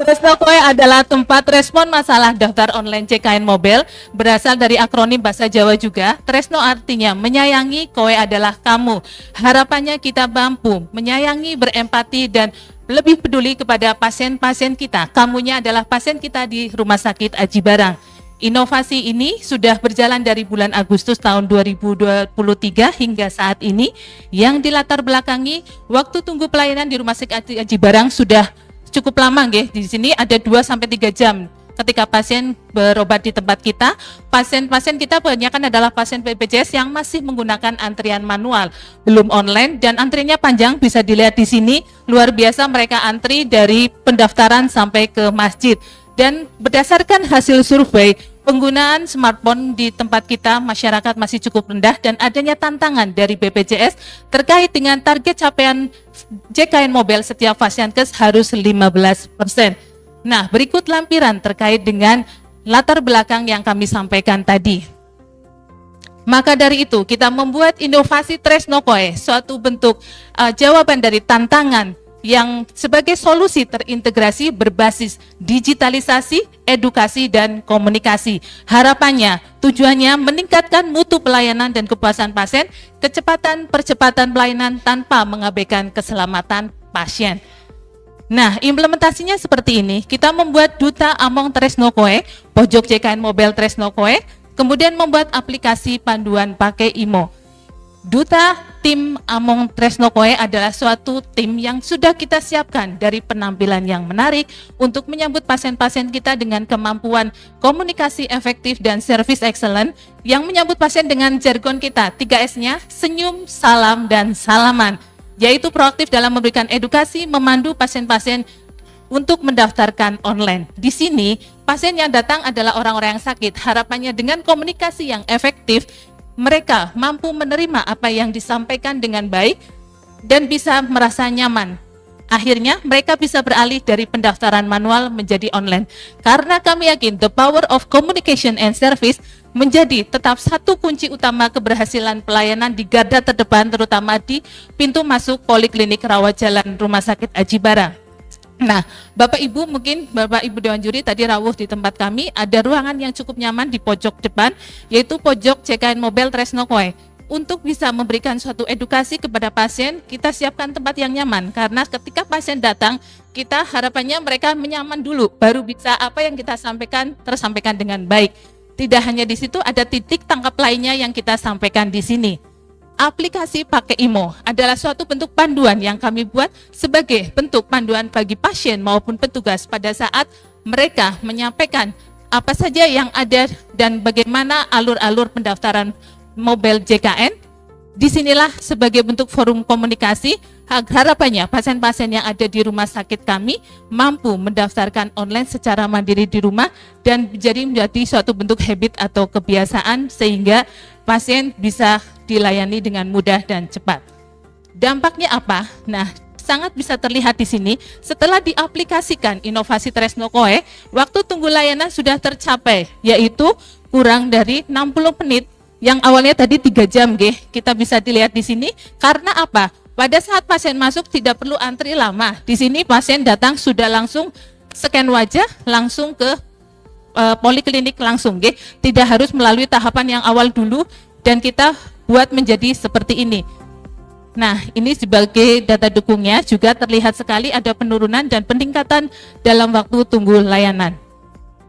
Tresnokoe adalah tempat respon masalah daftar online JKN Mobile, berasal dari akronim bahasa Jawa juga. Tresno artinya menyayangi, koe adalah kamu. Harapannya kita mampu menyayangi, berempati, dan lebih peduli kepada pasien-pasien kita. Kamunya adalah pasien kita di Rumah Sakit Aji Barang. Inovasi ini sudah berjalan dari bulan Agustus tahun 2023 hingga saat ini, yang dilatar belakangi waktu tunggu pelayanan di Rumah Sakit Aji Barang sudah cukup lama nggih. Di sini ada 2 sampai 3 jam ketika pasien berobat di tempat kita. Pasien-pasien kita kebanyakan adalah pasien BPJS yang masih menggunakan antrian manual, belum online, dan antrinya panjang. Bisa dilihat di sini, luar biasa mereka antri dari pendaftaran sampai ke masjid. Dan berdasarkan hasil survei, penggunaan smartphone di tempat kita masyarakat masih cukup rendah, dan adanya tantangan dari BPJS terkait dengan target capaian JKN Mobile setiap Fasiankes harus 15%. Nah, berikut lampiran terkait dengan latar belakang yang kami sampaikan tadi. Maka dari itu, kita membuat inovasi Tresnokoe, suatu bentuk jawaban dari tantangan yang sebagai solusi terintegrasi berbasis digitalisasi, edukasi, dan komunikasi. Harapannya, tujuannya meningkatkan mutu pelayanan dan kepuasan pasien, percepatan pelayanan tanpa mengabaikan keselamatan pasien. Nah, implementasinya seperti ini. Kita membuat Duta Among Tresnokoe, pojok JKN Mobile Tresnokoe, kemudian membuat aplikasi panduan pakai IMO. Duta tim Among Tresnokoe adalah suatu tim yang sudah kita siapkan dari penampilan yang menarik untuk menyambut pasien-pasien kita dengan kemampuan komunikasi efektif dan service excellent, yang menyambut pasien dengan jargon kita 3S-nya, senyum, salam, dan salaman, yaitu proaktif dalam memberikan edukasi, memandu pasien-pasien untuk mendaftarkan online. Di sini, pasien yang datang adalah orang-orang yang sakit. Harapannya dengan komunikasi yang efektif, mereka mampu menerima apa yang disampaikan dengan baik dan bisa merasa nyaman. Akhirnya mereka bisa beralih dari pendaftaran manual menjadi online. Karena kami yakin the power of communication and service menjadi tetap satu kunci utama keberhasilan pelayanan di garda terdepan, terutama di pintu masuk Poliklinik Rawat Jalan Rumah Sakit Aji Barang. Nah, Bapak Ibu, mungkin Bapak Ibu Dewan Juri tadi rawuh di tempat kami, ada ruangan yang cukup nyaman di pojok depan, yaitu pojok JKN Mobile Tresnokoe. Untuk bisa memberikan suatu edukasi kepada pasien, kita siapkan tempat yang nyaman, karena ketika pasien datang, kita harapannya mereka menyaman dulu, baru bisa apa yang kita sampaikan tersampaikan dengan baik. Tidak hanya di situ, ada titik tangkap lainnya yang kita sampaikan di sini. Aplikasi pakai IMO adalah suatu bentuk panduan yang kami buat sebagai bentuk panduan bagi pasien maupun petugas pada saat mereka menyampaikan apa saja yang ada dan bagaimana alur-alur pendaftaran mobile JKN. Disinilah sebagai bentuk forum komunikasi, harapannya pasien-pasien yang ada di rumah sakit kami mampu mendaftarkan online secara mandiri di rumah dan menjadi suatu bentuk habit atau kebiasaan sehingga pasien bisa dilayani dengan mudah dan cepat. Dampaknya apa? Nah, sangat bisa terlihat di sini. Setelah diaplikasikan inovasi Tresnokoe, waktu tunggu layanan sudah tercapai, yaitu kurang dari 60 menit. Yang awalnya tadi 3 jam, kita bisa dilihat di sini. Karena apa? Pada saat pasien masuk tidak perlu antri lama. Di sini pasien datang sudah langsung scan wajah, langsung ke poliklinik langsung, tidak harus melalui tahapan yang awal dulu, dan kita buat menjadi seperti ini. Nah, ini sebagai data dukungnya juga terlihat sekali ada penurunan dan peningkatan dalam waktu tunggu layanan.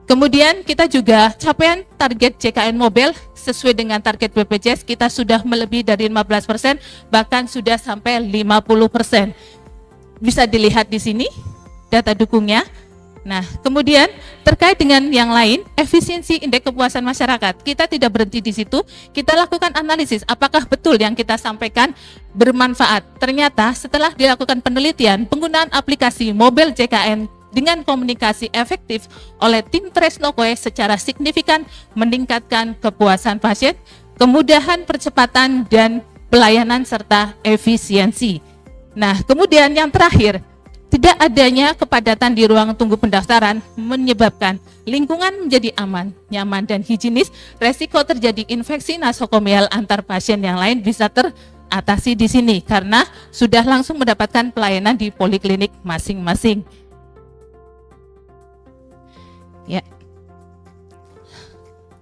Kemudian kita juga capaian target JKN Mobile sesuai dengan target BPJS, kita sudah melebihi dari 15%, bahkan sudah sampai 50%. Bisa dilihat di sini data dukungnya. Nah, kemudian terkait dengan yang lain, efisiensi indeks kepuasan masyarakat, kita tidak berhenti di situ, kita lakukan analisis apakah betul yang kita sampaikan bermanfaat. Ternyata setelah dilakukan penelitian, penggunaan aplikasi mobile JKN dengan komunikasi efektif oleh tim Tresnokoe secara signifikan meningkatkan kepuasan pasien, kemudahan percepatan dan pelayanan serta efisiensi. Nah, kemudian yang terakhir, tidak adanya kepadatan di ruang tunggu pendaftaran menyebabkan lingkungan menjadi aman, nyaman, dan higienis. Resiko terjadi infeksi nasokomial antar pasien yang lain bisa teratasi di sini karena sudah langsung mendapatkan pelayanan di poliklinik masing-masing. Ya.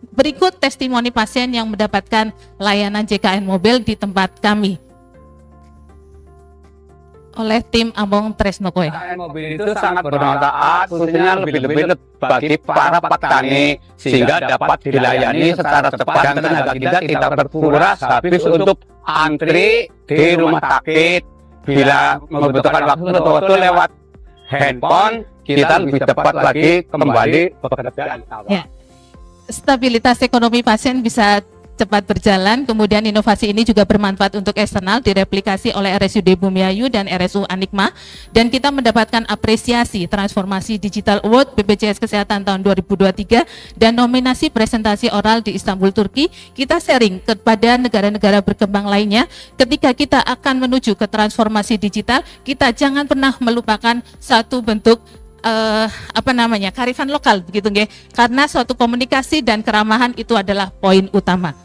Berikut testimoni pasien yang mendapatkan layanan JKN Mobile di tempat kami oleh tim Among Tresno Koe. JKN Mobile itu sangat bermanfaat, khususnya lebih-lebih bagi para petani sehingga dapat dilayani secara cepat dan tenaga kita tidak terkuras habis untuk antri di rumah sakit. Bila membutuhkan waktu itu lewat handphone, kita lebih cepat lagi kembali pekerjaan. Ya. Stabilitas ekonomi pasien bisa cepat berjalan, kemudian inovasi ini juga bermanfaat untuk eksternal, direplikasi oleh RSUD Bumiayu dan RSU Anikma, dan kita mendapatkan apresiasi Transformasi Digital Award BPJS Kesehatan tahun 2023 dan nominasi presentasi oral di Istanbul, Turki. Kita sharing kepada negara-negara berkembang lainnya, ketika kita akan menuju ke transformasi digital, kita jangan pernah melupakan satu bentuk kearifan lokal begitu nggih, karena suatu komunikasi dan keramahan itu adalah poin utama.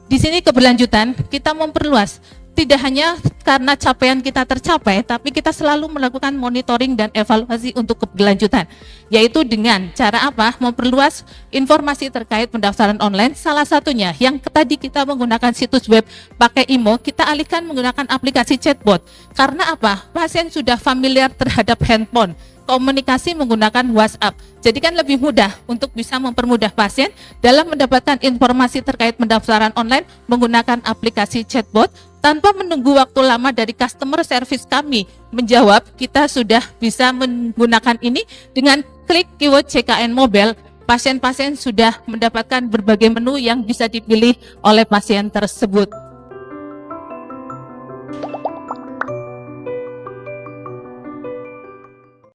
Di sini keberlanjutan kita memperluas, tidak hanya karena capaian kita tercapai, tapi kita selalu melakukan monitoring dan evaluasi untuk keberlanjutan, yaitu dengan cara apa? Memperluas informasi terkait pendaftaran online. Salah satunya yang tadi kita menggunakan situs web pakai IMO, kita alihkan menggunakan aplikasi chatbot. Karena apa? Pasien sudah familiar terhadap handphone, komunikasi menggunakan WhatsApp. Jadi kan lebih mudah untuk bisa mempermudah pasien dalam mendapatkan informasi terkait pendaftaran online menggunakan aplikasi chatbot. Tanpa menunggu waktu lama dari customer service kami menjawab, kita sudah bisa menggunakan ini dengan klik keyword JKN Mobile. Pasien-pasien sudah mendapatkan berbagai menu yang bisa dipilih oleh pasien tersebut.